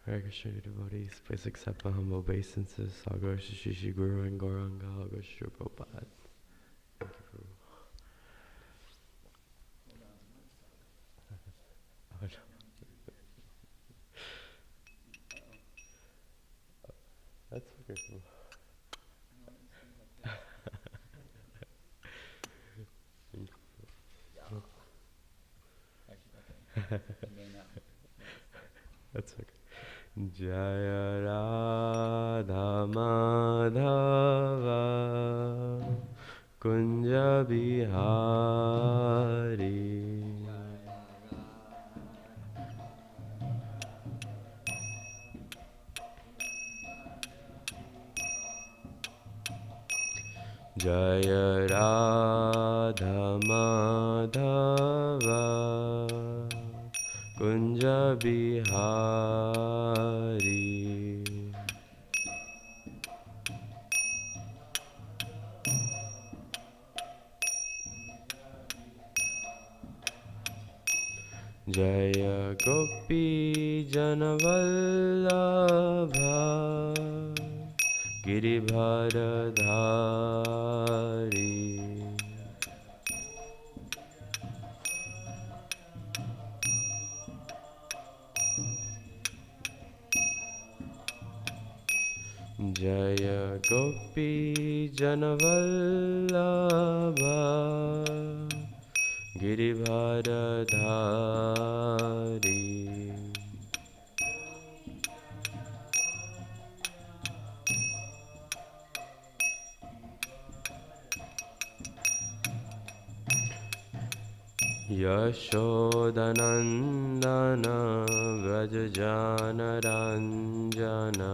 Hare Krishna devotees, please accept my humble obeisances. I'll go to Shri Guru and Gauranga. I'll go to Shri Prabhupada. Thank you for... Oh, no. That's okay. That's okay. Jaya Radha Madhava Kunja Bihari Jaya Radha Madhava Kunja Bihari Jaya Gopi Janavallabha Giribharadhari Jaya Gopi Janavallabha Giribharadhari Yashodanandana Vrajajanaranjana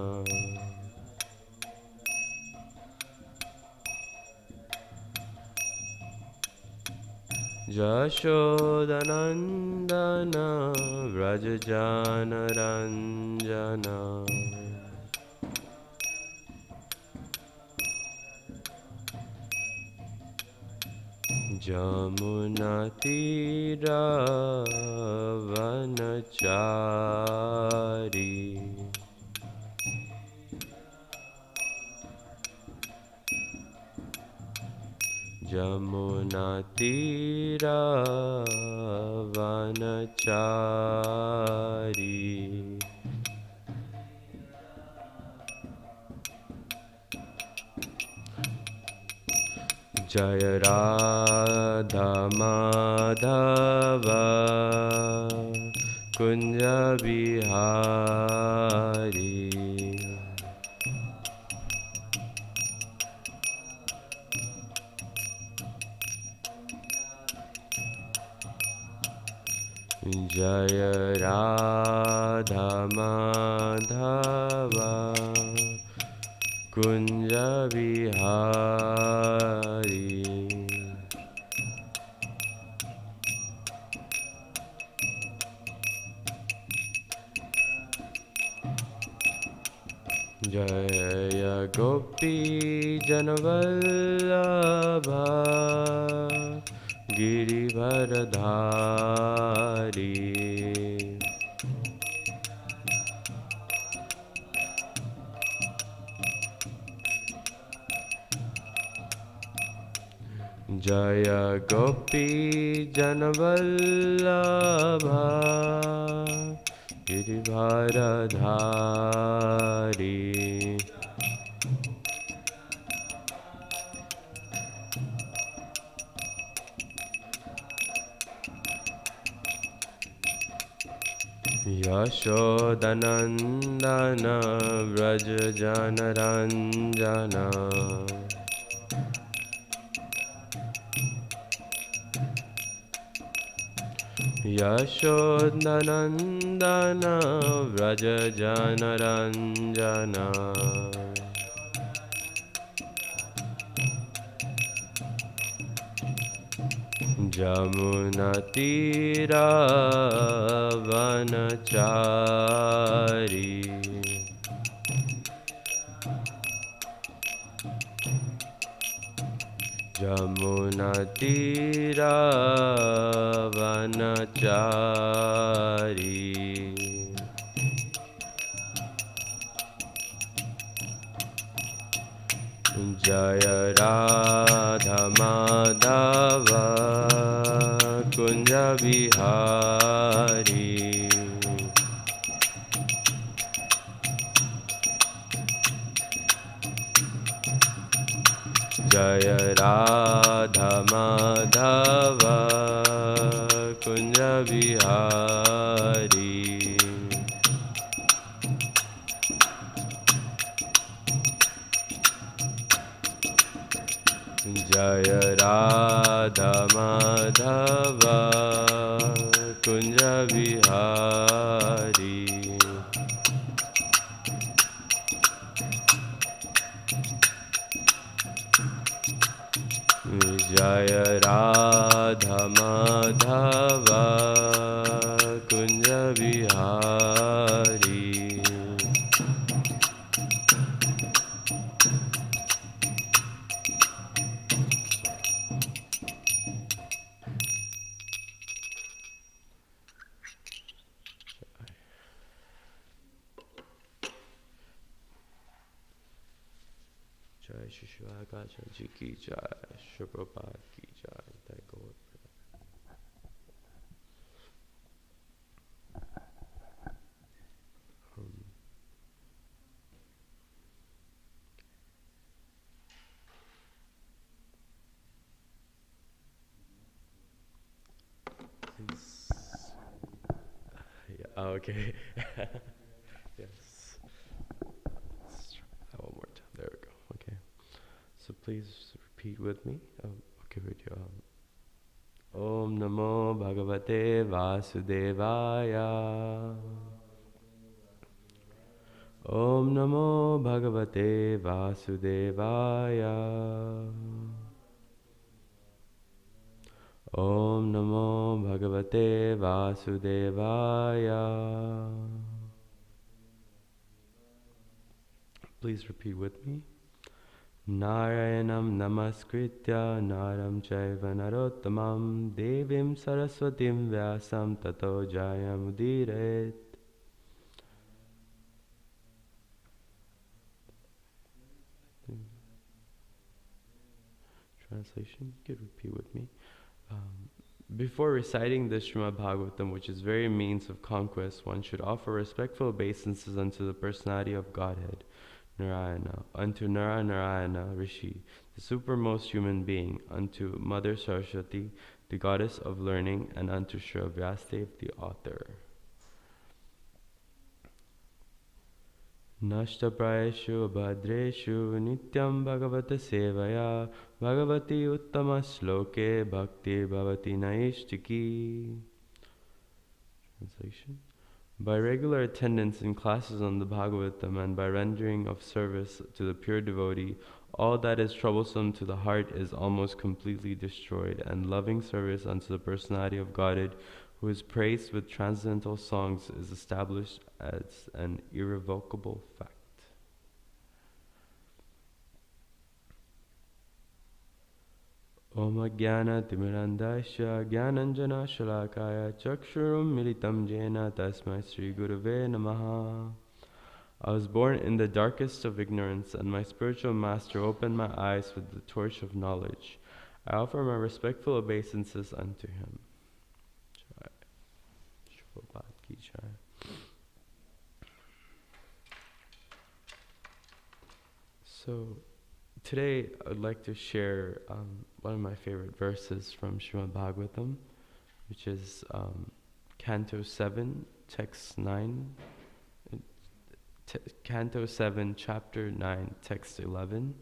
Yashodanandana Vrajajanaranjana Jamunatira Vanachari Jamunatira Vanachari Jaya Radha Madhava Kunja Bihari Jaya Radha Madhava Kunja Bihari Jaya Gopi Janavallabha Giribharadhari Jaya Gopi Janavallabha Giribharadhari Yashodanandana Vrajajanaranjana Yashodanandana Vrajajanaranjana Jamunatira Vanachari Jamunatira Vanachari Jaya Radha Madhava Kunja Bihari. Jaya Radha Madhava Kunja Bihari. Jaya Radha Madhava Kunja Bihari. Jaya Radha Madhava Kunja Bihari. Jai Shri Akachan Ji Ki Jai, Shri Prabhupada Ki Jai, Thank God. Please. Yeah, okay. Yes. Let's try that one more time. There we go. Okay. So please repeat with me. Okay, radio. Om Namo Bhagavate Vasudevaya. Om Namo Bhagavate Vasudevaya. Om Namo Bhagavate Vasudevaya. Please repeat with me. Narayanam namaskritya naram chaiva narottamam devim saraswatim vyasam tato jayamudiret. Translation, you could repeat with me. Before reciting the Srimad Bhagavatam, which is very means of conquest, one should offer respectful obeisances unto the personality of Godhead, Narayana, unto Narayana Rishi, the supermost human being, unto Mother Saraswati, the goddess of learning, and unto Sri Vyasadeva, the author. Nashtaprayeshu bhadreshu nityam bhagavata sevaya bhagavati uttama shloke bhakti bhavati naishtiki. Translation. By regular attendance in classes on the Bhagavatam and by rendering of service to the pure devotee, all that is troublesome to the heart is almost completely destroyed, and loving service unto the personality of Godhead, who is praised with transcendental songs, is established as an irrevocable fact. Om Jnana Timirandasya Jnananjana Shalakaya Chakshurum Militam Jena Tasmai Sri Gurave Namaha. I was born in the darkest of ignorance, and my spiritual master opened my eyes with the torch of knowledge. I offer my respectful obeisances unto him. So, today I would like to share one of my favorite verses from Srimad Bhagavatam, which is Canto 7, Text 9, Canto 7, Chapter 9, Text 11.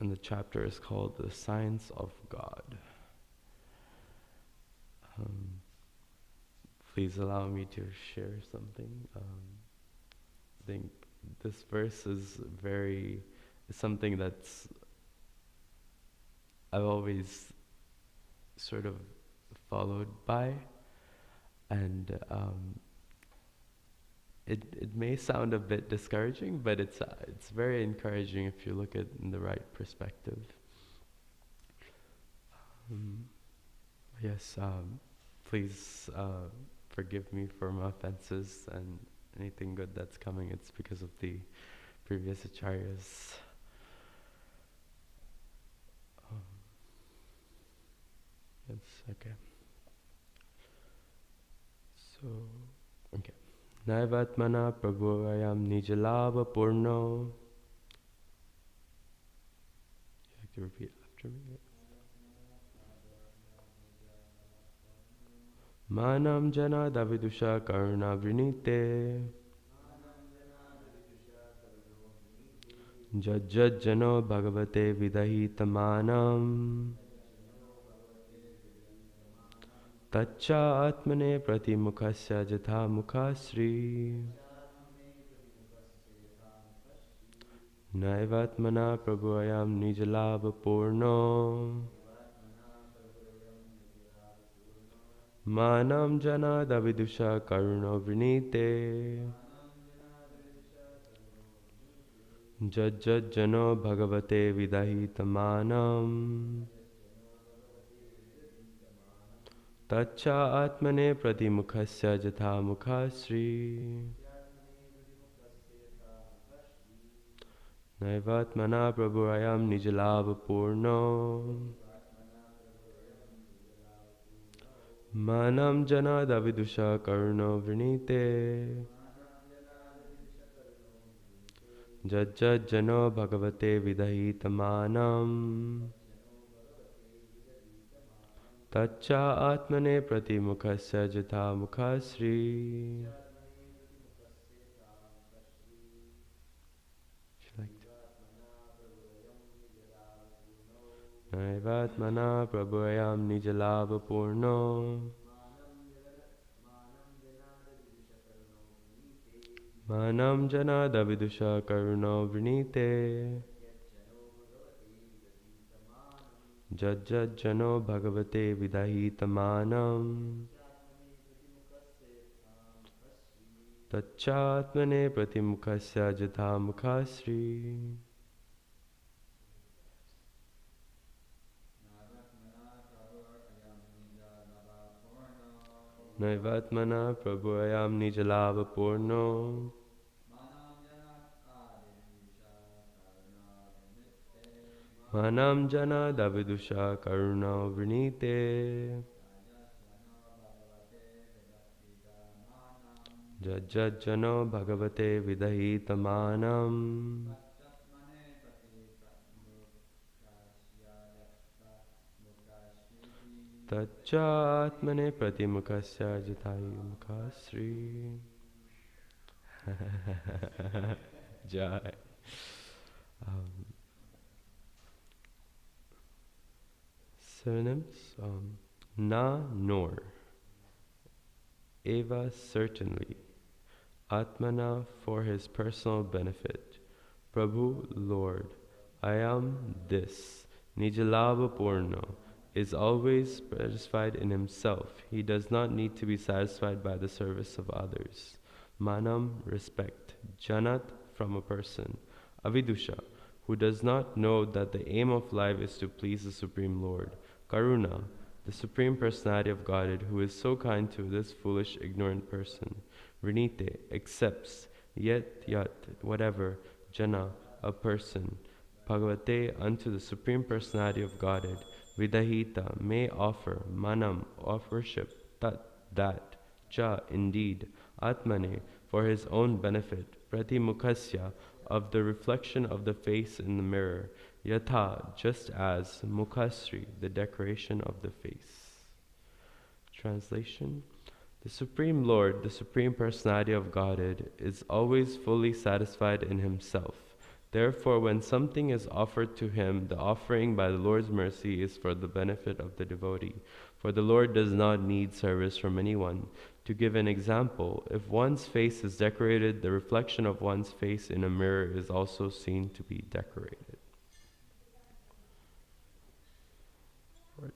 And the chapter is called The Science of God. Please allow me to share something. I think this verse is something that's I've always sort of followed by, and it may sound a bit discouraging, but it's very encouraging if you look at it in the right perspective. Yes, please forgive me for my offenses, and anything good that's coming, it's because of the previous acharyas. Yes, okay. So, okay. Naivatmana prabhuvayam nijalava purno. You have to repeat after me. Manam jana davidusha karuna vrinite. Jajjad jano bhagavate vidahi. Taccha atmane pratimukhasya jatha mukhasri. Naivatmana prabhuvayam nijalava purno. Manam jana davidusha karuno vrinite. Jajjad jano bhagavate vidahi. Taccha atmane pratimukhasya jatha mukhasri. Naivatmana prabhurayam nijalava purno. Manam jana davidusha karuno vrinite. Jajjad jano bhagavate vidahi. Taccha atmane pratimukhasya jatha mukhasri. Naivatmana prabhuyam nijalava purno. Manam jana davidusha karuno vrinite. Jajjad jano bhagavate vidahi. Tachatmane pratimukhasya jatha mukhasri. Naivatmana prabhuyam nijalava purno. Manam jana davidusha karuna vrinite. Jajjad jano bhagavate vidahi. Tachatmane pratimukhasya jatahi mukhasri. Jai. Synonyms: na, nor. Eva, certainly. Atmana, for his personal benefit. Prabhu, Lord. I am this. Nijalava Purno is always satisfied in himself. He does not need to be satisfied by the service of others. Manam, respect. Janat, from a person. Avidusha, who does not know that the aim of life is to please the Supreme Lord. Karuna, the Supreme Personality of Godhead, who is so kind to this foolish, ignorant person. Vrinite, accepts, yet, whatever, jana, a person. Bhagavate, unto the Supreme Personality of Godhead. Vidahita, may offer. Manam, of worship. Tat, that. Cha, indeed. Atmane, for his own benefit. Pratimukhasya, of the reflection of the face in the mirror. Yatha, just as. Mukhasri, the decoration of the face. Translation: the Supreme Lord, the Supreme Personality of Godhead, is always fully satisfied in himself. Therefore, when something is offered to him, the offering by the Lord's mercy is for the benefit of the devotee. For the Lord does not need service from anyone. To give an example, if one's face is decorated, the reflection of one's face in a mirror is also seen to be decorated. Right.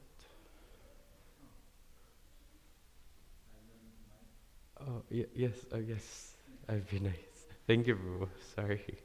Oh, yes, yes. I'd be nice. Thank you, bro. Sorry.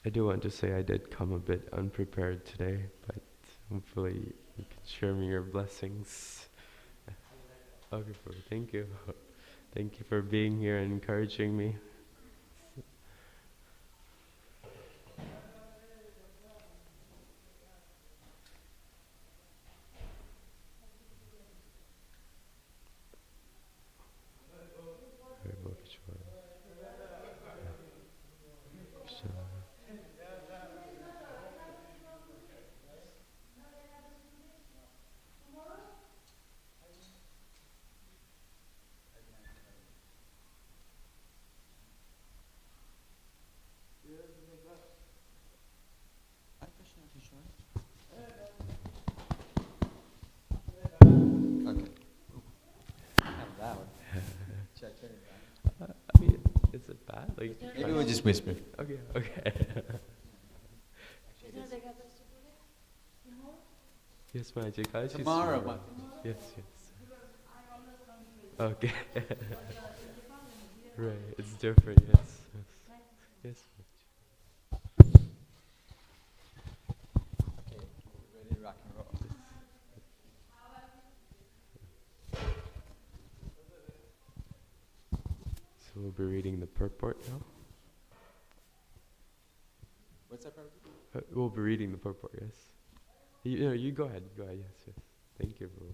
I do want to say I did come a bit unprepared today, but hopefully you can share me your blessings. Okay, thank you. Thank you for being here and encouraging me. I mean, is it bad? Like, maybe we'll just whisper. Okay, okay. Yes, Magic. Tomorrow. Yes, yes. Okay. Right, it's different. Yes, yes, yes. Okay, ready to rock and roll. So we'll be reading the purport now. What's that purport? We'll be reading the purport. Yes. You go ahead. Go ahead. Yes, yes. Thank you, bro.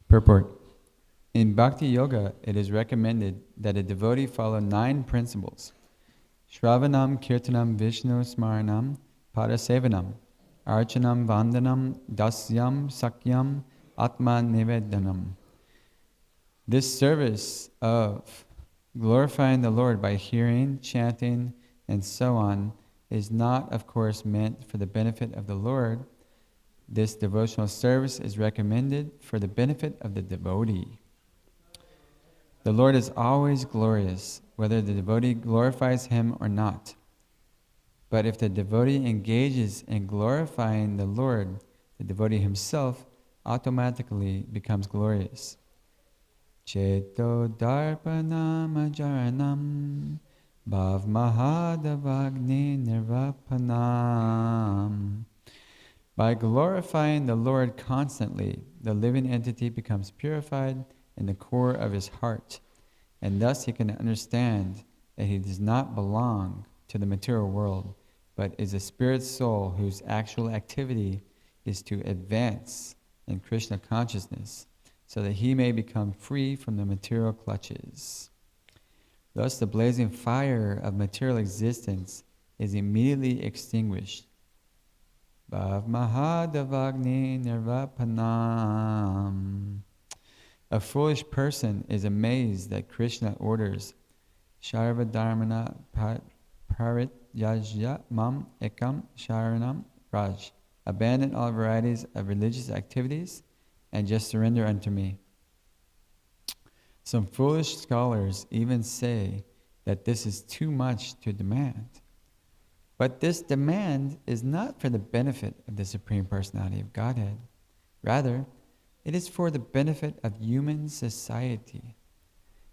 Purport. In Bhakti Yoga, it is recommended that a devotee follow 9 principles. Shravanam, Kirtanam, Vishnu, Smaranam, Padasevanam, Archanam, Vandanam, Dasyam, Sakyam, Atma Nivedanam. This service of glorifying the Lord by hearing, chanting, and so on is not, of course, meant for the benefit of the Lord. This devotional service is recommended for the benefit of the devotee. The Lord is always glorious, whether the devotee glorifies Him or not. But if the devotee engages in glorifying the Lord, the devotee himself automatically becomes glorious. Cheto darpanam ajaranam bhav mahadavagni nirvapanam. By glorifying the Lord constantly, the living entity becomes purified in the core of his heart, and thus he can understand that he does not belong to the material world, but is a spirit soul whose actual activity is to advance in Krishna consciousness, so that he may become free from the material clutches. Thus the blazing fire of material existence is immediately extinguished. Bhav Mahadavagni Nirvapanam. A foolish person is amazed that Krishna orders Sharva Dharmana Parityajya Mam Ekam Sharanam Raj. Abandon all varieties of religious activities and just surrender unto me. Some foolish scholars even say that this is too much to demand. But this demand is not for the benefit of the Supreme Personality of Godhead. Rather, it is for the benefit of human society.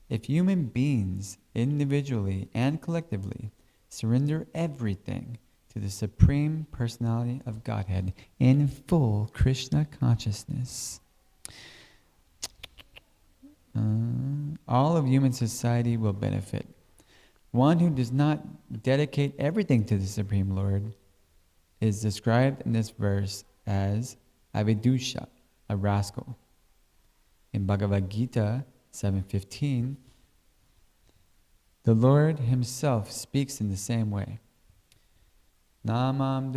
If human beings, individually and collectively, surrender everything to the Supreme Personality of Godhead in full Krishna consciousness, all of human society will benefit. One who does not dedicate everything to the Supreme Lord is described in this verse as avidusha, a rascal. In Bhagavad Gita 7:15, the Lord himself speaks in the same way. Namam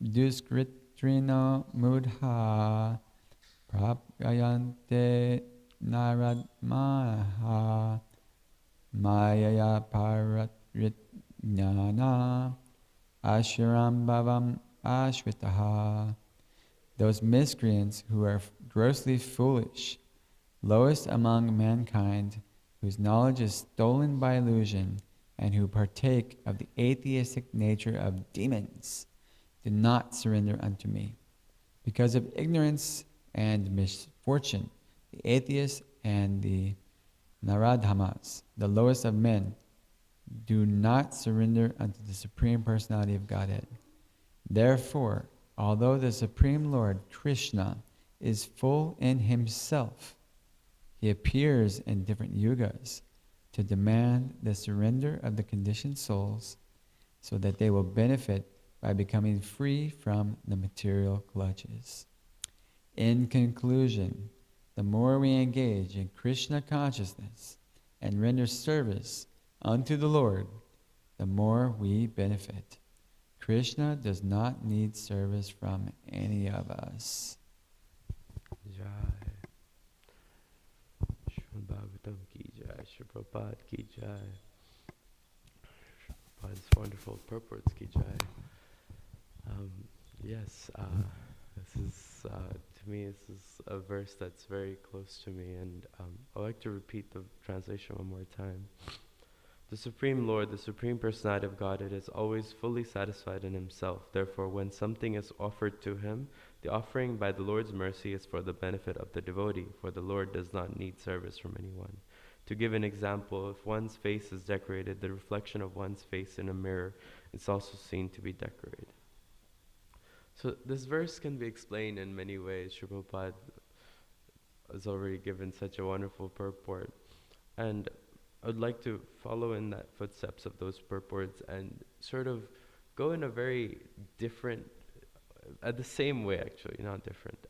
duskritrino mudha prapyayante naradmaha mayaya paratritnana ashiram bhavam ashvitaha. Those miscreants who are grossly foolish, lowest among mankind, whose knowledge is stolen by illusion, and who partake of the atheistic nature of demons, do not surrender unto me. Because of ignorance and misfortune, the atheists and the Naradhamas, the lowest of men, do not surrender unto the Supreme Personality of Godhead. Therefore, although the Supreme Lord, Krishna, is full in himself, he appears in different yugas to demand the surrender of the conditioned souls so that they will benefit by becoming free from the material clutches. In conclusion, the more we engage in Krishna consciousness and render service unto the Lord, the more we benefit. Krishna does not need service from any of us. Jai. Srimad Bhagavatam ki jai. Shri Prabhupada ki jai. Prabhupada's wonderful purports ki jai. Yes, this is, to me, this is a verse that's very close to me, and I'd like to repeat the translation one more time. The Supreme Lord, the Supreme Personality of Godhead, is always fully satisfied in himself. Therefore, when something is offered to him, the offering by the Lord's mercy is for the benefit of the devotee, for the Lord does not need service from anyone. To give an example, if one's face is decorated, the reflection of one's face in a mirror is also seen to be decorated. So this verse can be explained in many ways. Sri Prabhupada has already given such a wonderful purport. And I would like to follow in that footsteps of those purports and sort of go in a very different, the same way actually, not different.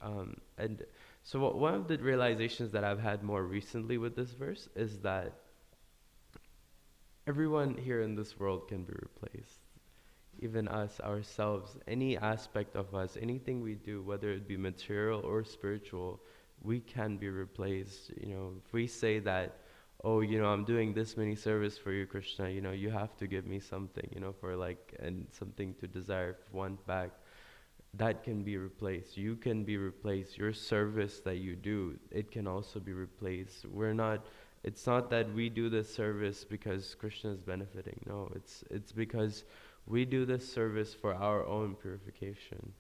And so one of the realizations that I've had more recently with this verse is that everyone here in this world can be replaced. Even us, ourselves, any aspect of us, anything we do, whether it be material or spiritual, we can be replaced. You know, if we say that, oh, you know, I'm doing this many service for you, Krishna, you know, you have to give me something, you know, for like, and something to desire, want back, that can be replaced. You can be replaced. Your service that you do, it can also be replaced. It's not that we do this service because Krishna is benefiting. No, it's because we do this service for our own purification,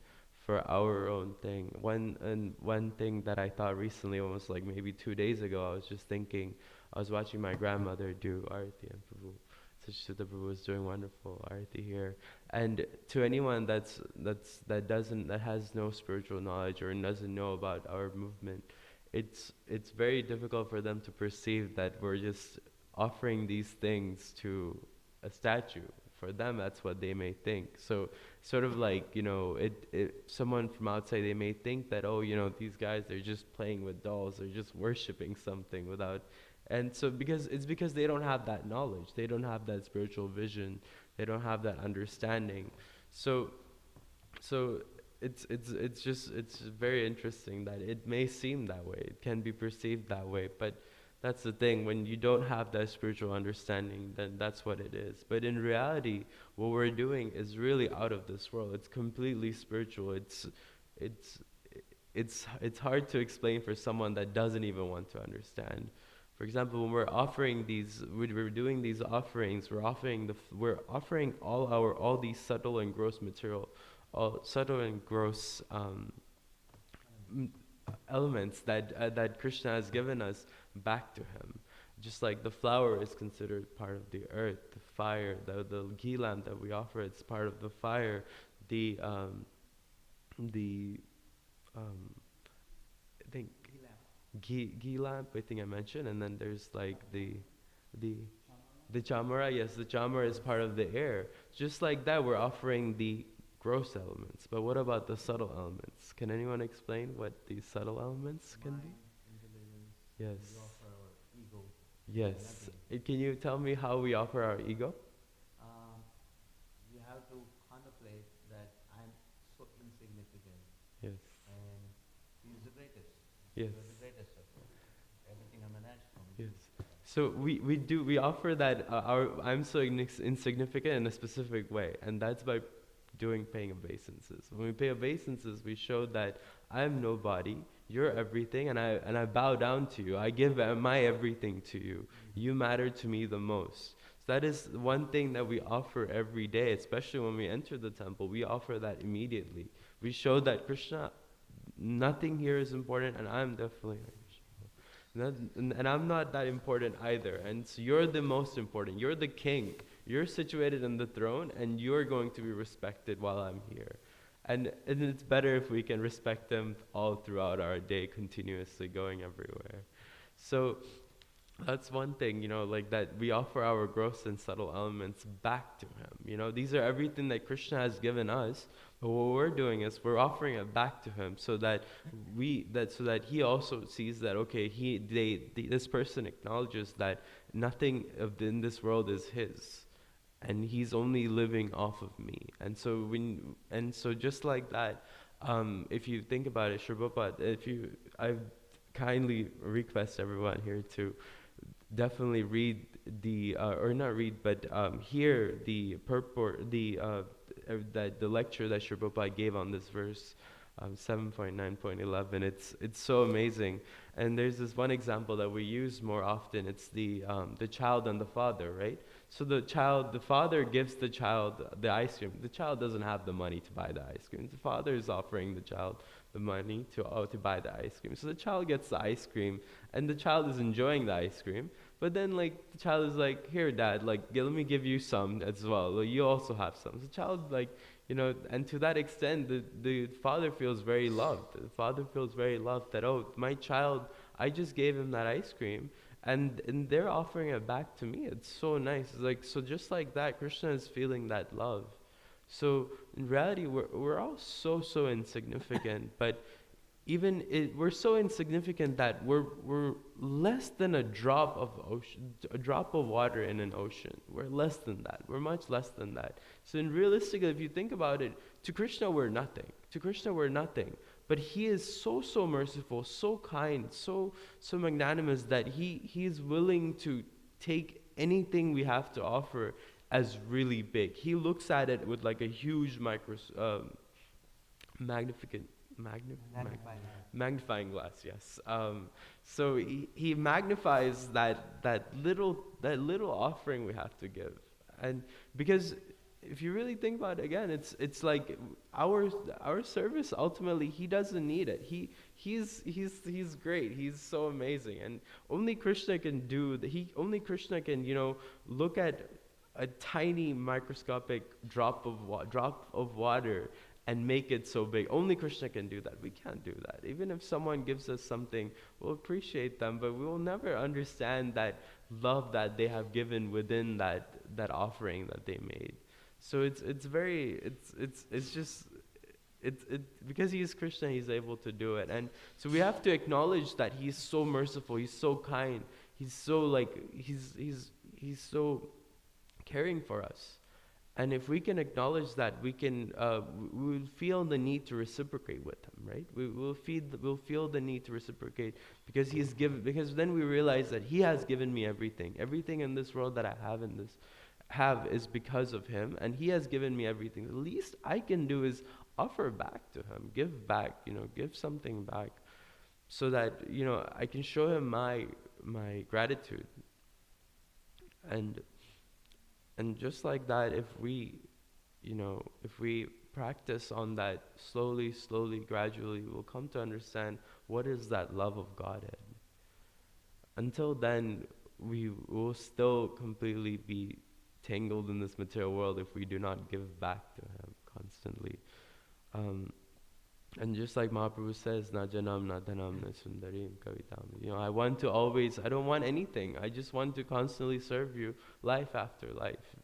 for our own thing. One thing that I thought recently, almost like maybe 2 days ago, I was just thinking, I was watching my grandmother do Arati, and Sachita Prabhu was doing wonderful Arati here. And to anyone that has no spiritual knowledge or doesn't know about our movement, it's very difficult for them to perceive that we're just offering these things to a statue. For them, that's what they may think. So sort of like, you know, someone from outside, they may think that, oh, you know, these guys, they're just playing with dolls, they're just worshiping something without, and so because they don't have that knowledge, they don't have that spiritual vision, they don't have that understanding. So it's very interesting that it may seem that way, it can be perceived that way, but that's the thing, when you don't have that spiritual understanding, then that's what it is. But in reality, what we're doing is really out of this world. It's completely spiritual. It's hard to explain for someone that doesn't even want to understand. For example, when we're doing these offerings, we're offering all these subtle and gross material, all subtle and gross elements that Krishna has given us back to him. Just like the flower is considered part of the earth, the fire, the ghee lamp that we offer, it's part of the fire. I think ghee lamp, I think I mentioned, and then there's like the chamara. Yes, the chamara is part of the air. Just like that, we're offering the gross elements. But what about the subtle elements? Can anyone explain what these subtle elements can be? Yes. Yes. Can you tell me how we offer our ego? You have to contemplate that I'm so insignificant. Yes. And he's the greatest. Yes. You're the greatest of everything emanates from you. Yes. So we offer that I'm so insignificant in a specific way, and that's by paying obeisances. When we pay obeisances, we show that I'm nobody, you're everything, and I bow down to you. I give my everything to you. You matter to me the most. So that is one thing that we offer every day, especially when we enter the temple. We offer that immediately. We show that Krishna, nothing here is important, and I'm definitely Krishna. and I'm not that important either. And so you're the most important. You're the king. You're situated on the throne, and you're going to be respected while I'm here. And it's better if we can respect him all throughout our day, continuously going everywhere. So that's one thing, like that we offer our gross and subtle elements back to him. These are everything that Krishna has given us, but what we're doing is we're offering it back to him so that he also sees that, okay, this person acknowledges that nothing in this world is his, and he's only living off of me. And so just like that, if you think about it, Sri Prabhupada, I kindly request everyone here to definitely read or not read, but hear the purport, the lecture that Sri Prabhupada gave on this verse, 7.9.11. It's so amazing. And there's this one example that we use more often. It's the child and the father, right? So the father gives the child the ice cream. The child doesn't have the money to buy the ice cream. The father is offering the child the money to buy the ice cream. So the child gets the ice cream, and the child is enjoying the ice cream. But then, the child is like, "Here, Dad, let me give you some as well. You also have some." So the child, and to that extent, the father feels very loved. The father feels very loved that, oh, my child, I just gave him that ice cream, and they're offering it back to me. It's so nice. It's so just like that, Krishna is feeling that love. So in reality, we're all so insignificant, but we're so insignificant that we're less than a drop of water in an ocean. We're less than that. We're much less than that. So realistically, if you think about it, to Krishna we're nothing. To Krishna we're nothing. But he is so merciful, so kind, so magnanimous that he is willing to take anything we have to offer as really big. He looks at it with a huge magnifying glass, yes. So he magnifies that little offering we have to give, and because if you really think about it again, it's like our service ultimately, he doesn't need it. He's great. He's so amazing, and only Krishna can only Krishna can look at a tiny microscopic drop of water and make it so big. Only Krishna can do that. We can't do that. Even if someone gives us something, we'll appreciate them, but we will never understand that love that they have given within that offering that they made. So it's because he is Krishna, he's able to do it. And so we have to acknowledge that he's so merciful, he's so kind, he's so he's so caring for us. And if we can acknowledge that, we will feel the need to reciprocate with him, right? We'll feel the need to reciprocate because then we realize that he has given me everything. Everything in this world that I have is because of him, and he has given me everything. The least I can do is offer back to him, give back, give something back, so that I can show him my gratitude. And just like that, if we practice on that slowly, gradually, we'll come to understand what is that love of Godhead. Until then, we will still completely be tangled in this material world if we do not give back to him constantly. And just like Mahaprabhu says, na janam, na dhanam, na sundarim, kavitam. I don't want anything. I just want to constantly serve you life after life.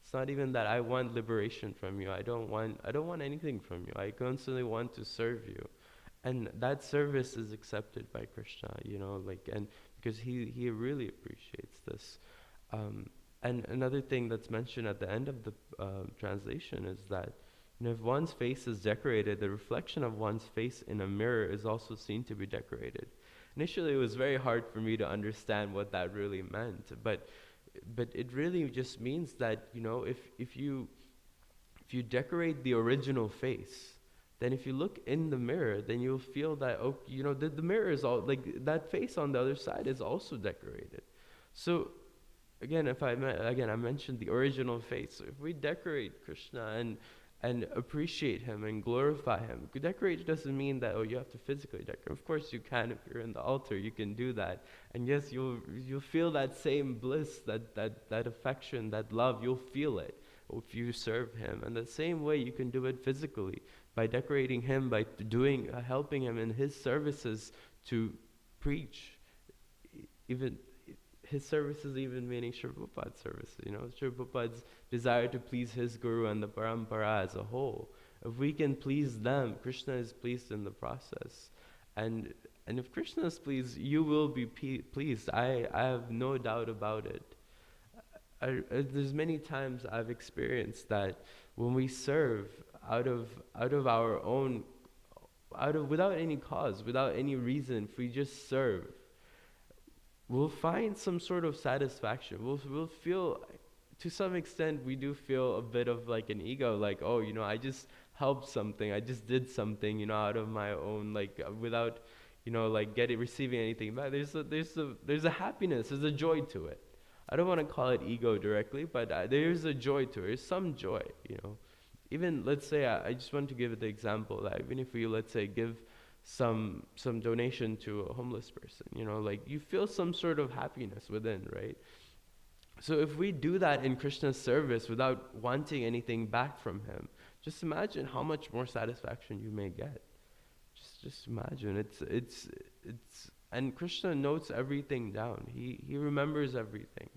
It's not even that I want liberation from you. I don't want anything from you. I constantly want to serve you. And that service is accepted by Krishna, and because he really appreciates this. And another thing that's mentioned at the end of the translation is that if one's face is decorated, the reflection of one's face in a mirror is also seen to be decorated. Initially, it was very hard for me to understand what that really meant, but it really just means that if you decorate the original face, then if you look in the mirror, then you'll feel that the mirror is all that face on the other side is also decorated. So again, I mentioned the original face. So if we decorate Krishna and appreciate him and glorify him. Decorate doesn't mean that, oh, you have to physically decorate. Of course you can. If you're in the altar, you can do that. And yes, you'll feel that same bliss, that affection, that love. You'll feel it if you serve him. And the same way you can do it physically, by decorating him, by helping him in his services to preach. Even his services, even meaning Sri Prabhupada's services, Sri Prabhupada's desire to please his Guru and the Parampara as a whole. If we can please them, Krishna is pleased in the process. And if Krishna is pleased, you will be pleased. I have no doubt about it. There's many times I've experienced that when we serve out of our own, without any cause, without any reason, if we just serve, we'll find some sort of satisfaction. We'll feel, to some extent, we do feel a bit of like an ego, like, oh, I just helped something, I just did something, out of my own, like, without, like receiving anything back. There's a happiness, there's a joy to it. I don't want to call it ego directly, but there's a joy to it. There's some joy, Even, let's say, I just want to give the example that even if we, let's say, give some donation to a homeless person, like you feel some sort of happiness within, right? So if we do that in Krishna's service without wanting anything back from him, just imagine how much more satisfaction you may get. Just imagine. It's and Krishna notes everything down. He remembers everything.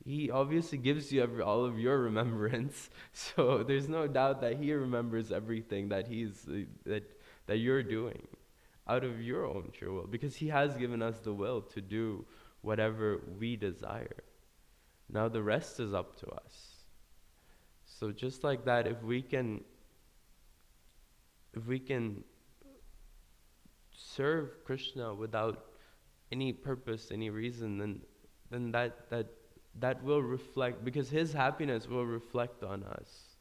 He obviously gives you all of your remembrance, so there's no doubt that he remembers everything that that you're doing out of your own pure will, because he has given us the will to do whatever we desire. Now the rest is up to us. So just like that, if we can serve Krishna without any purpose, any reason, then that will reflect, because his happiness will reflect on us.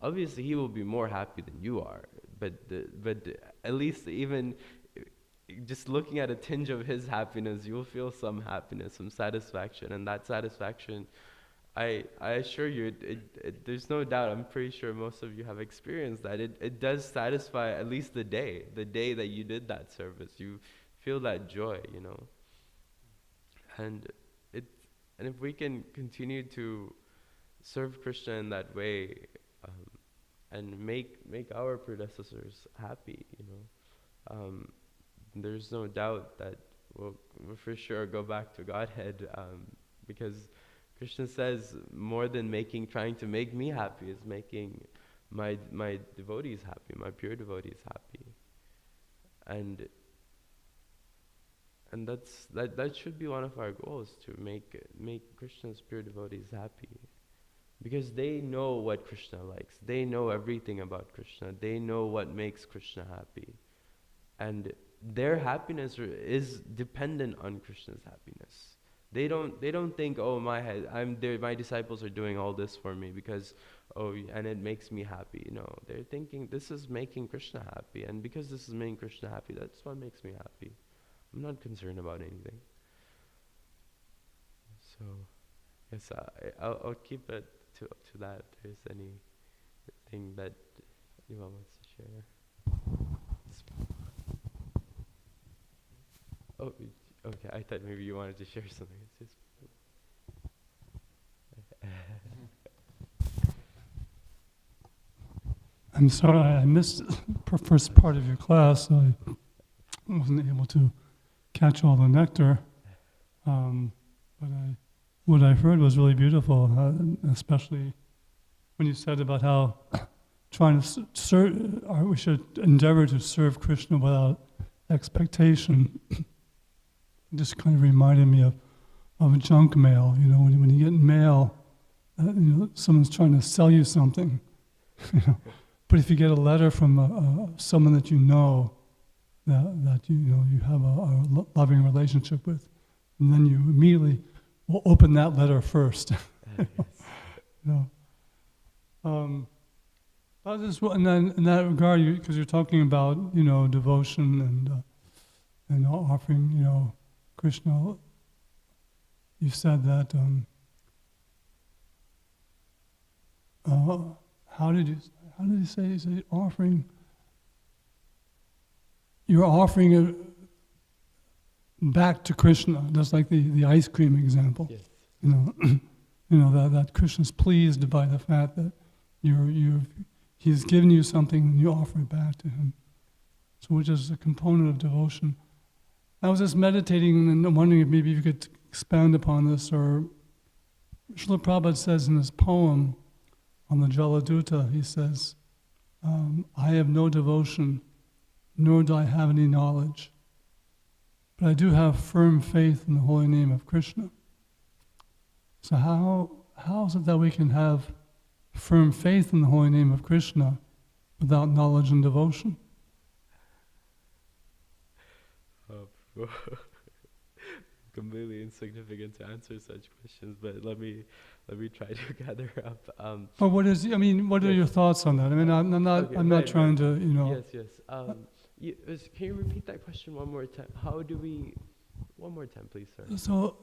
Obviously, he will be more happy than you are, but at least even just looking at a tinge of his happiness, you'll feel some happiness, some satisfaction, and that satisfaction, I assure you, there's no doubt, I'm pretty sure most of you have experienced that, it does satisfy at least the day that you did that service. You feel that joy, and if we can continue to serve Krishna in that way, and make our predecessors happy, there's no doubt that we'll for sure go back to Godhead, because Krishna says more than trying to make me happy is making my devotees happy, my pure devotees happy, and that should be one of our goals, to make Krishna's pure devotees happy. Because they know what Krishna likes. They know everything about Krishna. They know what makes Krishna happy. And their happiness is dependent on Krishna's happiness. They don't think, oh, my disciples are doing all this for me because, and it makes me happy. No, they're thinking this is making Krishna happy. And because this is making Krishna happy, that's what makes me happy. I'm not concerned about anything. So, yes, I'll keep it to that. If there's anything that anyone wants to share. Oh, okay. I thought maybe you wanted to share something. It's just. I'm sorry, I missed the first part of your class. So I wasn't able to catch all the nectar, but what I heard was really beautiful, especially when you said about how trying to serve, we should endeavor to serve Krishna without expectation. It just kind of reminded me of junk mail. When you get mail, someone's trying to sell you something. But if you get a letter from someone that you know, that you have a loving relationship with, and then you immediately will open that letter first. I just, and then in that regard, because you're talking about devotion and offering Krishna, you said that how did you how did he say? He said offering. You're offering it back to Krishna, just like the ice cream example. Yes. You know, you know that Krishna's pleased by the fact that he's given you something and you offer it back to him. So, which is a component of devotion. I was just meditating and wondering if maybe you could expand upon this, or Srila Prabhupada says in his poem on the Jaladuta, he says, I have no devotion, nor do I have any knowledge, but I do have firm faith in the holy name of Krishna. So how is it that we can have firm faith in the holy name of Krishna without knowledge and devotion? Completely insignificant to answer such questions, but let me try to gather up. But what are your thoughts on that? I mean, I'm not trying to, you know. Yes. Can you repeat that question one more time? One more time, please, sir. So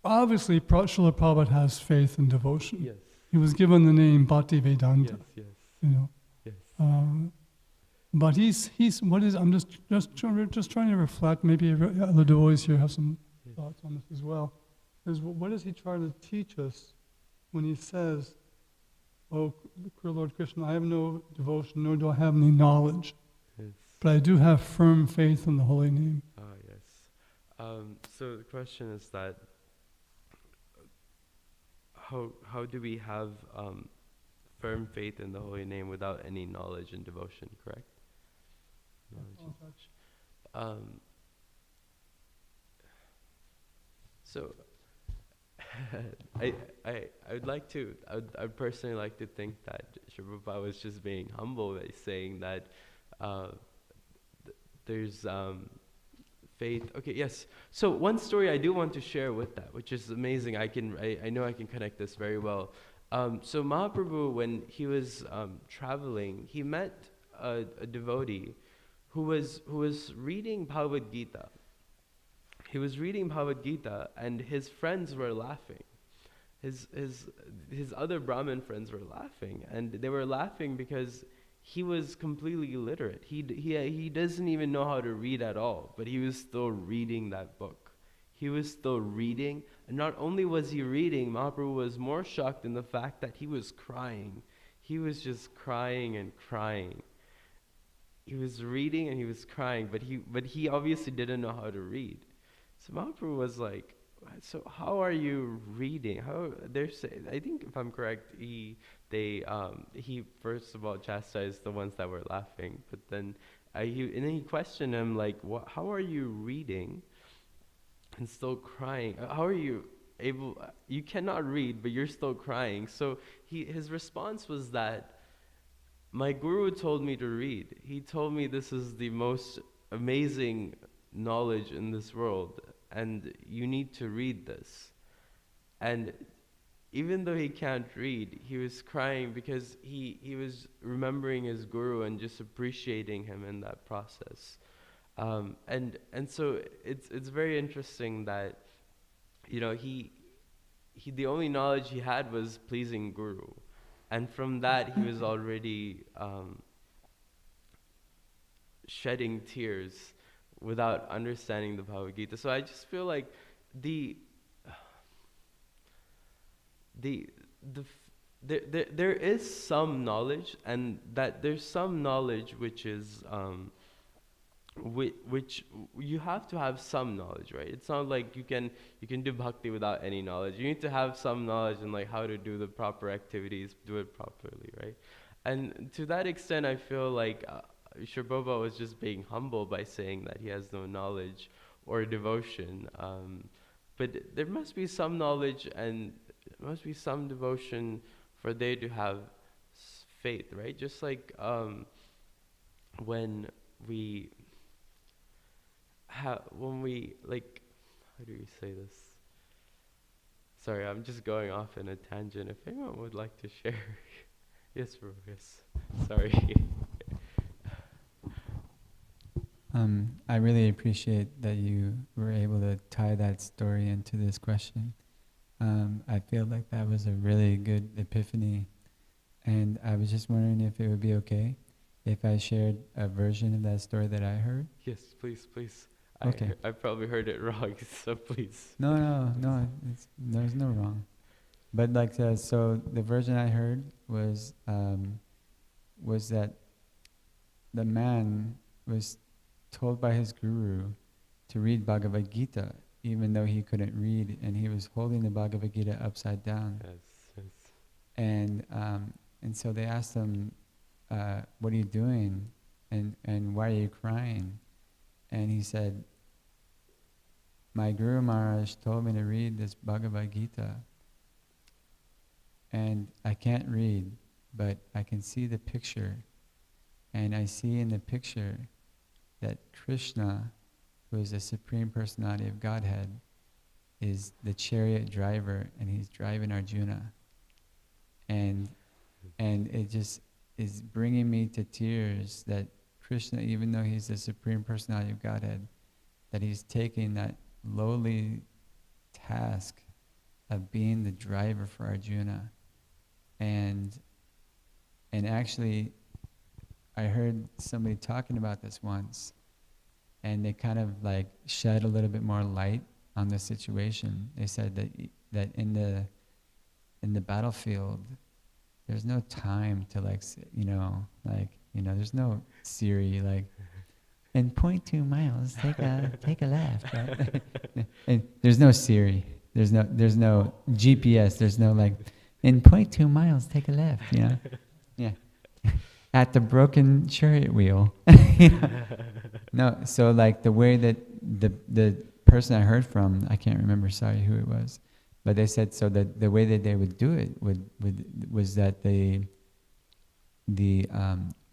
obviously, Srila Prabhupada has faith and devotion. Yes. He was given the name Bhaktivedanta. Yes. You know. Yes. But I'm just trying to reflect. Maybe other devotees here have some thoughts on this as well. What is he trying to teach us when he says, "Oh, Lord Krishna, I have no devotion, nor do I have any knowledge, Yes. but I do have firm faith in the holy name." Yes. So the question is that how do we have firm faith in the holy name without any knowledge and devotion? Correct. So I'd personally like to think that Srila Prabhupada was just being humble by saying that there's faith. Okay, yes. So one story I do want to share with that, which is amazing. I know I can connect this very well. So Mahaprabhu, when he was traveling, he met a devotee who was reading Bhagavad Gita. He was reading Bhagavad Gita, and his friends were laughing. His other Brahmin friends were laughing, and they were laughing because he was completely illiterate. He doesn't even know how to read at all, but he was still reading that book. He was still reading, and not only was he reading, Mahaprabhu was more shocked in the fact that he was crying. He was just crying and crying. He was reading and he was crying, but he obviously didn't know how to read. So Mahaprabhu was like, "So how are you reading?" I think if I'm correct, he first of all chastised the ones that were laughing, but then he questioned him like, "How are you reading and still crying? How are you able? You cannot read, but you're still crying." So his response was that, "My guru told me to read. He told me this is the most amazing knowledge in this world, and you need to read this." And even though he can't read, he was crying because he was remembering his guru and just appreciating him in that process. And so it's very interesting that, you know, he the only knowledge he had was pleasing guru. And from that, he was already shedding tears without understanding the Bhagavad Gita. So I just feel like there is some knowledge, and that there's some knowledge which is which you have to have some knowledge, right? It's not like you can do bhakti without any knowledge. You need to have some knowledge in like how to do the proper activities, do it properly, right? And to that extent, I feel like Sri Prabhupada was just being humble by saying that he has no knowledge or devotion. But there must be some knowledge and there must be some devotion for they to have faith, right? Just like when we like, how do we say this? Sorry, I'm just going off in a tangent. If anyone would like to share. Yes, bro, yes. Sorry. I really appreciate that you were able to tie that story into this question. I feel like that was a really good epiphany, and I was just wondering if it would be okay if I shared a version of that story that I heard. Yes, please, please. Okay. I probably heard it wrong, so please. No, there's no wrong. But like, so the version I heard was that the man was told by his guru to read Bhagavad Gita, even though he couldn't read, and he was holding the Bhagavad Gita upside down. Yes, yes. And so they asked him, "What are you doing? And why are you crying?" And he said, "My Guru Maharaj told me to read this Bhagavad Gita, and I can't read, but I can see the picture, and I see in the picture that Krishna, who is the Supreme Personality of Godhead, is the chariot driver, and he's driving Arjuna. And it just is bringing me to tears that Krishna, even though he's the Supreme Personality of Godhead, that he's taking that lowly task of being the driver for Arjuna. And actually, I heard somebody talking about this once, and they kind of like shed a little bit more light on the situation. They said that in the battlefield, there's no time to there's no Siri like, in 0.2 miles, take a left, right? And there's no Siri. There's no GPS. There's no like, in 0.2 miles, take a left. Yeah. At the broken chariot wheel. No, so like the way that the person I heard from, I can't remember, sorry who it was, but they said so that the way that they would do it was that the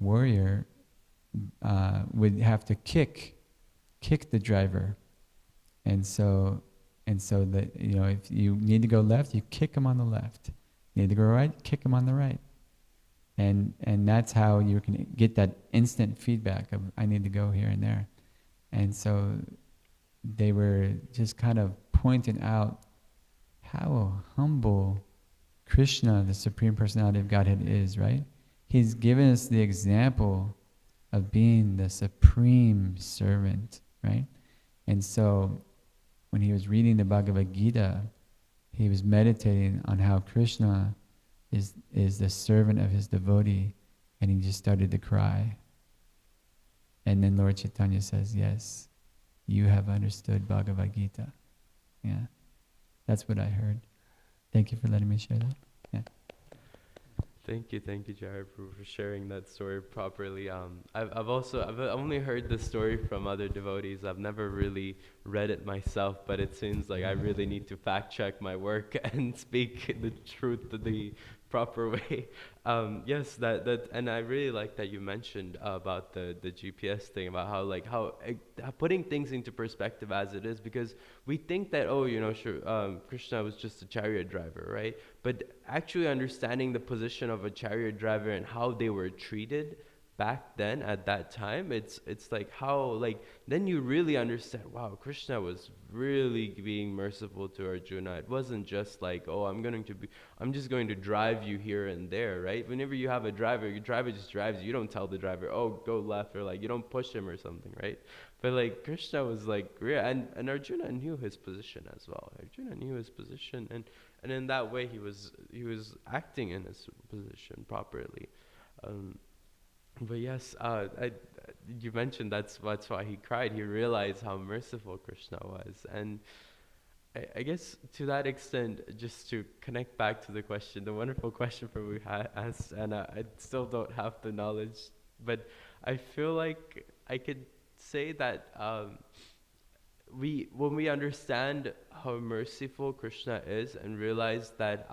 warrior would have to kick the driver, and so that if you need to go left, you kick him on the left. You need to go right, kick him on the right. And that's how you can get that instant feedback of, I need to go here and there. And so they were just kind of pointing out how humble Krishna, the Supreme Personality of Godhead, is, right? He's given us the example of being the supreme servant, right? And so when he was reading the Bhagavad Gita, he was meditating on how Krishna is the servant of his devotee, and he just started to cry. And then Lord Chaitanya says, yes, you have understood Bhagavad Gita. Yeah, that's what I heard. Thank you for letting me share that. Yeah. Thank you, Jared, for sharing that story properly. I've only heard the story from other devotees. I've never really read it myself, but it seems like I really need to fact check my work and speak the truth the proper way. Yes, and I really like that you mentioned about the GPS thing, about how putting things into perspective as it is, because we think that Krishna was just a chariot driver, right? But actually understanding the position of a chariot driver and how they were treated back then at that time, it's like how then you really understand, wow, Krishna was really being merciful to Arjuna. It wasn't just like, oh, I'm just going to drive you here and there, right? Whenever you have a driver, your driver just drives you. You don't tell the driver, oh, go left, or you don't push him or something, right? But Krishna was and Arjuna knew his position as well. Arjuna knew his position, and in that way he was acting in his position properly. But yes, you mentioned that's why he cried. He realized how merciful Krishna was, and I guess to that extent, just to connect back to the question, the wonderful question from we asked, and I still don't have the knowledge, but I feel like I could say that when we understand how merciful Krishna is and realize that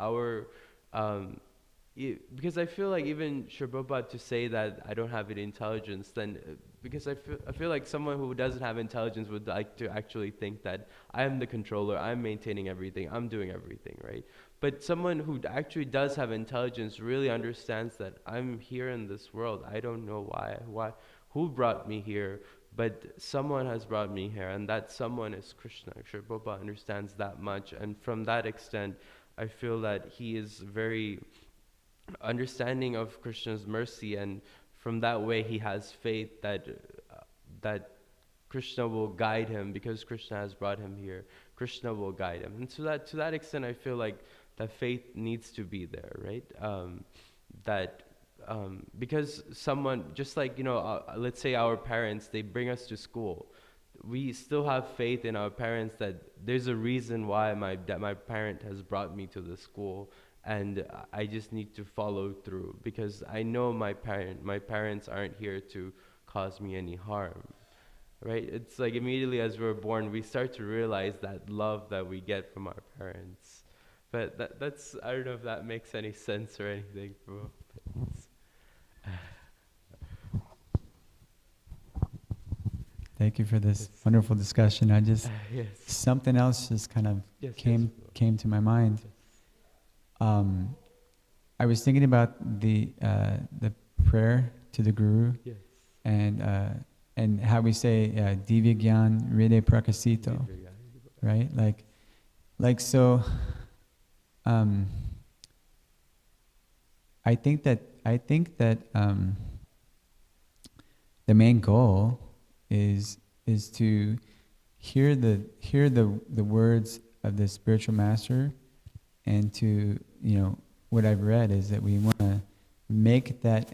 because I feel like even Sri Prabhupada to say that I don't have any intelligence, then because I feel like someone who doesn't have intelligence would like to actually think that I am the controller, I'm maintaining everything, I'm doing everything, right? But someone who actually does have intelligence really understands that I'm here in this world. I don't know why, who brought me here, but someone has brought me here, and that someone is Krishna. Sri Prabhupada understands that much, and from that extent, I feel that he is very understanding of Krishna's mercy, and from that way he has faith that Krishna will guide him, because Krishna has brought him here. Krishna will guide him, and to that extent, I feel like that faith needs to be there, right? That because someone, just like, let's say our parents, they bring us to school. We still have faith in our parents that there's a reason why my parent has brought me to the school, and I just need to follow through, because I know my parents aren't here to cause me any harm, right? It's like immediately as we're born, we start to realize that love that we get from our parents. But that's, I don't know if that makes any sense or anything, bro. Thank you for this wonderful discussion. I just Yes. something else just kind of Yes, came yes. came to my mind. I was thinking about the prayer to the Guru, Yes. and how we say Divya Gyan Hriday Prakasito, right? Like so. I think that the main goal is to hear the words of the spiritual master, and to, what I've read is that we want to make that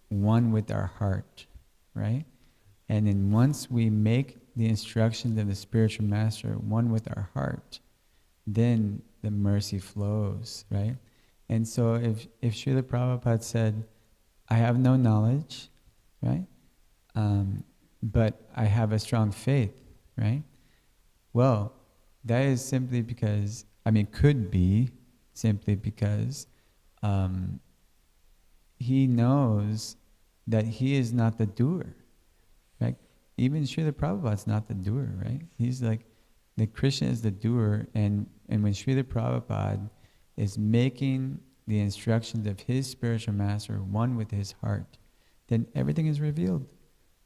one with our heart, right? And then once we make the instructions of the spiritual master one with our heart, then the mercy flows, right? And so if Srila Prabhupada said, I have no knowledge, right? But I have a strong faith, right? Well, that is simply because, could be simply because he knows that he is not the doer, right? Even Srila Prabhupada's not the doer, right? He's like, the Krishna is the doer, and when Srila Prabhupada is making the instructions of his spiritual master one with his heart, then everything is revealed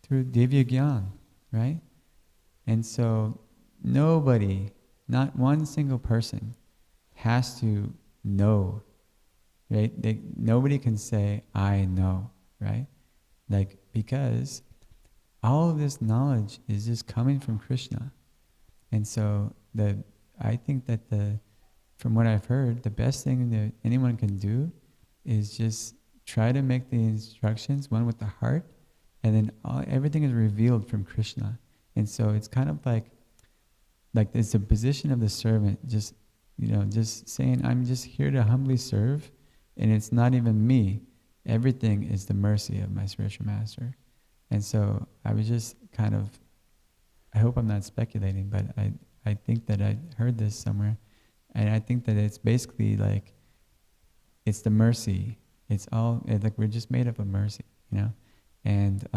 through Divya Gyan, right? And so nobody, not one single person, has to know, right? Nobody can say, I know, right? Because all of this knowledge is just coming from Krishna. And so I think that from what I've heard, the best thing that anyone can do is just try to make the instructions one with the heart, and then everything is revealed from Krishna. And so it's kind of like it's the position of the servant, just saying, I'm just here to humbly serve, and it's not even me. Everything is the mercy of my spiritual master. And so I was just kind of, I hope I'm not speculating, but I think that I heard this somewhere, and I think that it's basically like, it's the mercy. It's all, like we're just made up of mercy, and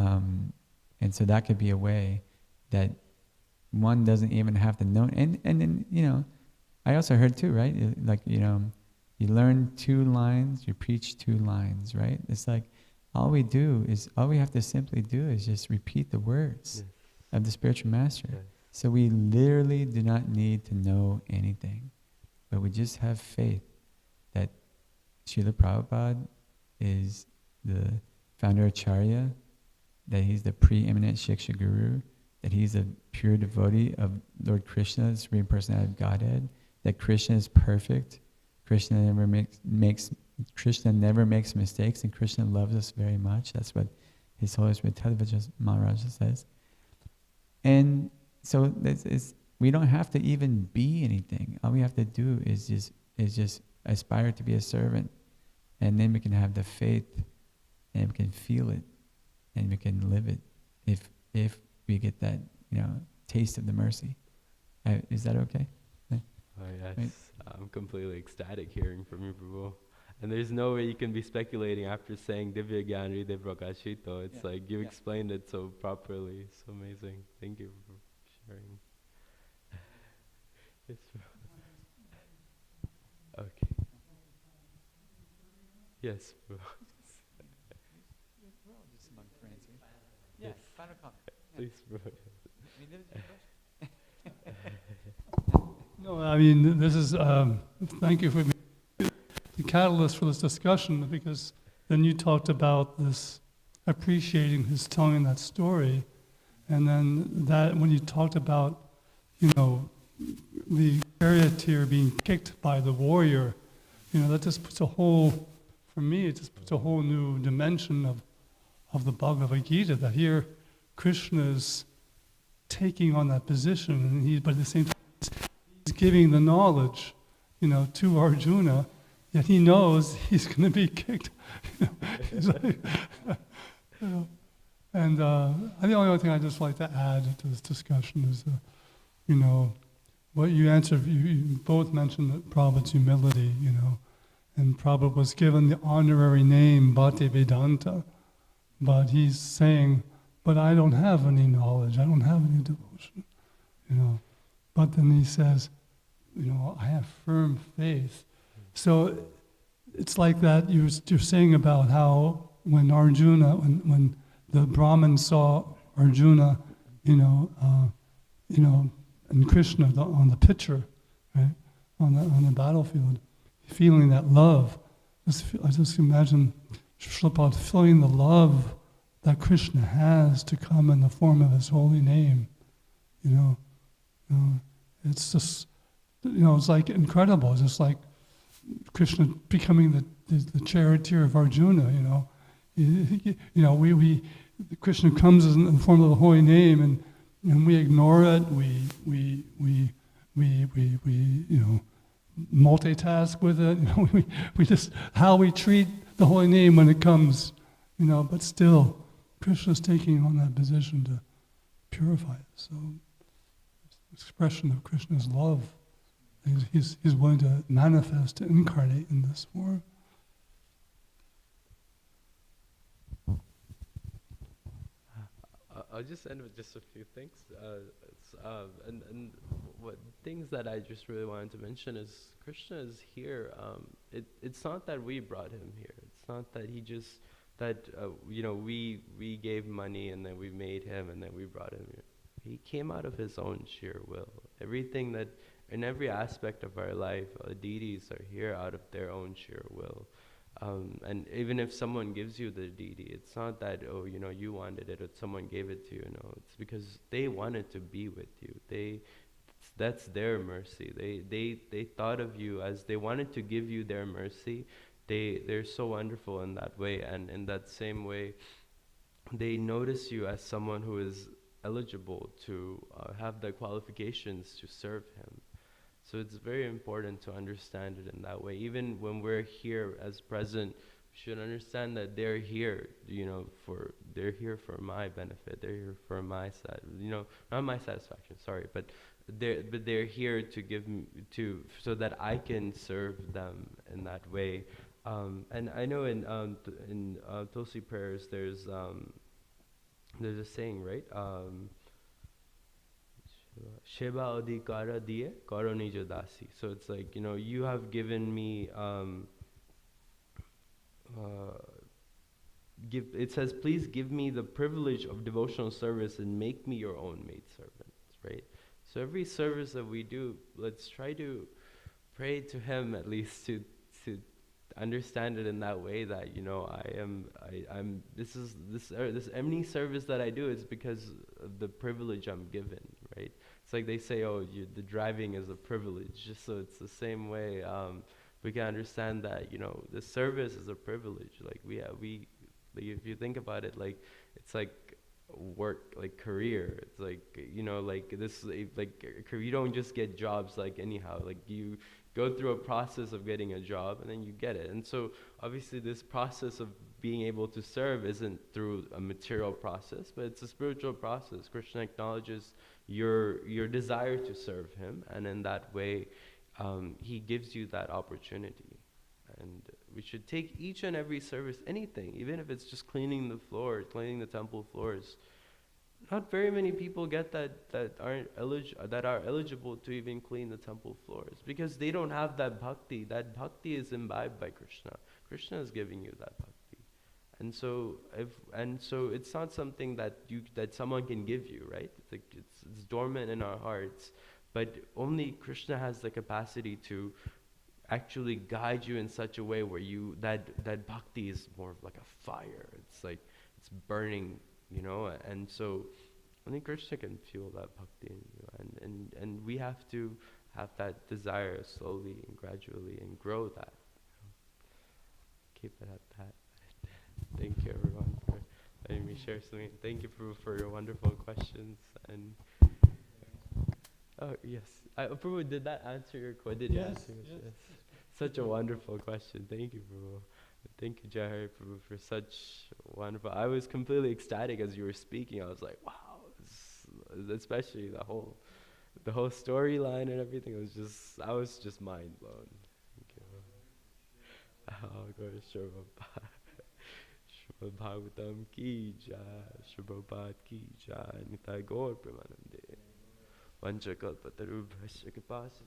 so that could be a way that one doesn't even have to know. And then, I also heard too, right? You learn 2 lines, you preach 2 lines, right? It's like, all we have to simply do is just repeat the words of the spiritual master. Yes. So we literally do not need to know anything, but we just have faith that Srila Prabhupada is the founder Acharya, that he's the preeminent Shiksha Guru, that he's a pure devotee of Lord Krishna, the Supreme Personality of Godhead, that Krishna is perfect, Krishna never makes mistakes, and Krishna loves us very much. That's what His Holiness Tadvaja Maharaja says. And so we don't have to even be anything. All we have to do is just aspire to be a servant, and then we can have the faith, and we can feel it, and we can live it if we get that taste of the mercy. Is that okay? Oh yes, Right. I'm completely ecstatic hearing from you, Prabhu. And there's no way you can be speculating after saying Divya Gyan Hriday Prakashito. It's like you explained it so properly. It's amazing. Thank you for sharing. Yes, bro. Okay. Yes, bro. We're all just among friends, right? Yes. Final comment. Please, bro. No, I mean, this is, thank you for being the catalyst for this discussion, because then you talked about this appreciating his telling that story, and then that when you talked about, the charioteer being kicked by the warrior, that just puts for me, it just puts a whole new dimension of the Bhagavad Gita, that here Krishna is taking on that position, and but at the same time, he's giving the knowledge, to Arjuna, yet he knows he's going to be kicked. He's like, and the only other thing I'd just like to add to this discussion is, what you answered, you both mentioned that Prabhupada's humility, and Prabhupada was given the honorary name Bhaktivedanta, but he's saying, but I don't have any knowledge, I don't have any devotion, But then he says, I have firm faith. So it's like that you're saying about how when Arjuna, when the Brahmin saw Arjuna, and Krishna on the picture, right, on the battlefield, feeling that love. I just imagine Srila Prabhupada feeling the love that Krishna has to come in the form of his holy name. It's just, it's like incredible. It's just like Krishna becoming the charioteer of Arjuna. Krishna comes in the form of the holy name, and we ignore it. We multitask with it. We just how we treat the holy name when it comes. But still, Krishna's taking on that position to purify it. So, expression of Krishna's love. He's willing to manifest, to incarnate in this form. I'll just end with just a few things. And what things that I just really wanted to mention is Krishna is here. It's not that we brought him here. It's not that he just we gave money and then we made him and then we brought him here. He came out of his own sheer will. Everything that in every aspect of our life, deities are here out of their own sheer will. And even if someone gives you the deity, it's not that, you wanted it or someone gave it to you. No, it's because they wanted to be with you. That's their mercy. They thought of you as they wanted to give you their mercy. They're so wonderful in that way, and in that same way, they notice you as someone who is eligible to have the qualifications to serve him. So it's very important to understand it in that way. Even when we're here as present, we should understand that they're here, they're here for my benefit. They're here for my not my satisfaction. Sorry, but they're here to give me so that I can serve them in that way. And I know in Tulsi prayers, there's a saying, right? Sheba adhikara diye karo nijo dasi. So it's like, you have given me, it says, please give me the privilege of devotional service and make me your own maidservant, right? So every service that we do, let's try to pray to him at least to understand it in that way that, this any service that I do is because of the privilege I'm given, right? It's like they say, the driving is a privilege. Just so it's the same way. We can understand that, the service is a privilege. Like if you think about it, like it's like work, like career. It's like you don't just get jobs like anyhow. Like you go through a process of getting a job and then you get it. And so obviously this process of being able to serve isn't through a material process, but it's a spiritual process. Krishna acknowledges your desire to serve him, and in that way he gives you that opportunity. And we should take each and every service, anything, even if it's just cleaning the floor, cleaning the temple floors. Not very many people get that are eligible to even clean the temple floors, because they don't have that bhakti. That bhakti is imbibed by Krishna. Krishna is giving you that bhakti. And so it's not something that someone can give you, right? It's like it's dormant in our hearts, but only Krishna has the capacity to actually guide you in such a way where that bhakti is more of like a fire. It's like it's burning, and so only Krishna can fuel that bhakti in you, and we have to have that desire slowly and gradually and grow that. Keep it at that. Thank you everyone for letting me share something. Thank you for your wonderful questions. And oh yes, Prabhu, did that answer your question? Did you answer your question? Such a wonderful question. Thank you, Prabhu. Thank you, Jai Prabhu, for such wonderful. I was completely ecstatic as you were speaking. I was like, wow, especially the whole storyline and everything. I was just mind blown. Thank you. I'll go to Shrivabha. Srimad Bhagavatam ki jai, Shribhabhat ki jai, Nitai Gaur Premanande. Vanchakalpatarubhasya Kipasya